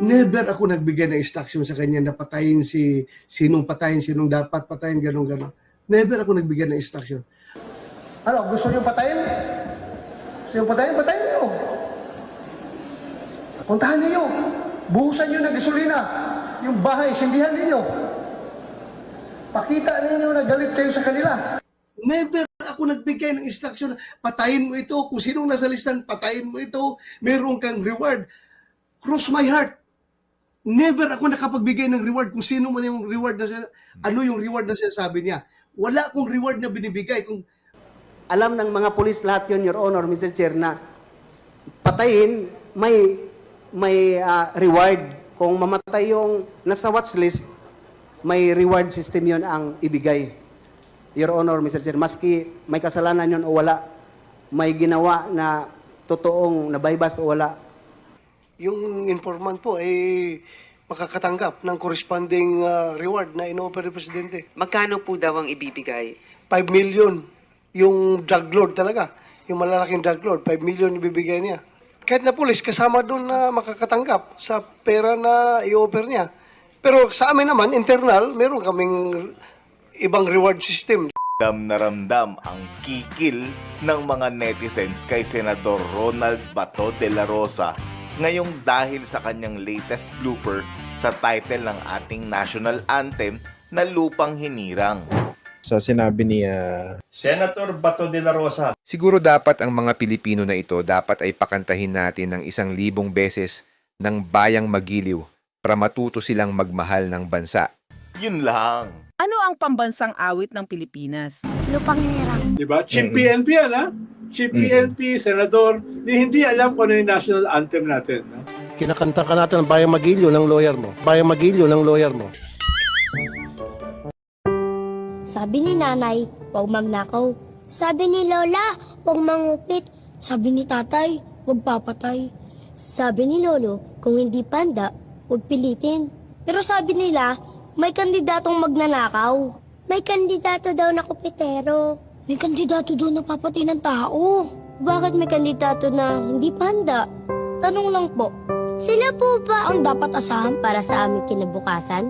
Never ako nagbigay ng instruction sa kanya na patayin sinong patayin, sinong dapat patayin, gano'n. Never ako nagbigay ng instruction. Ano, gusto niyo patayin? Gusto niyo patayin? Patayin niyo. Puntahan niyo. Buhusan niyo ng gasolina. Yung bahay, sindihan niyo. Pakita ninyo na galit kayo sa kanila. Never ako nagbigay ng instruction na patayin mo ito. Kung sinong nasa listan, patayin mo ito. Meron kang reward. Cross my heart. Never ako nakapagbigay ng reward kung sino man yung reward na siya, ano yung reward na sinasabi niya. Wala akong reward na binibigay. Kung Alam ng mga pulis lahat yon, Your Honor, Mr. Chair, na patayin, may reward. Kung mamatay yung nasa watch list, may reward system yon ang ibigay. Your Honor, Mr. Chair, maski may kasalanan yon o wala, may ginawa na totoong nabaybas o wala, yung informant po ay makakatanggap ng corresponding reward na in-offer ng Presidente. Magkano po daw ang ibibigay? 5 million yung drug lord talaga. Yung malalaking drug lord, 5 million ibibigay niya. Kahit na pulis, kasama doon na makakatanggap sa pera na i-offer niya. Pero sa amin naman, internal, meron kaming ibang reward system. Ramdam na ramdam ang kikil ng mga netizens kay Senador Ronald Bato de la Rosa ngayong dahil sa kanyang latest blooper sa title ng ating national anthem na Lupang Hinirang. Sa sinabi ni Senator Bato de la Rosa. Siguro dapat ang mga Pilipino na ito dapat ay pakantahin natin ng 1,000 beses ng Bayang Magiliw para matuto silang magmahal ng bansa. Yun lang. Ano ang pambansang awit ng Pilipinas? Lupang Hinirang. Diba? Chief PNP yan, ha? Chief PNP, Senador, hindi alam kung ano yung national anthem natin. No? Kinakanta ka natin ang Bayang Magilyo ng lawyer mo. Bayang Magilyo ng lawyer mo. Sabi ni nanay, huwag magnakaw. Sabi ni lola, huwag mangupit. Sabi ni tatay, huwag papatay. Sabi ni lolo, kung hindi panda, huwag pilitin. Pero sabi nila, may kandidatong magnanakaw. May kandidato daw na kupitero. May kandidato daw na papatay ng tao. Bakit may kandidato na hindi panda? Tanong lang po, sila po ba ang dapat asahan para sa aming kinabukasan?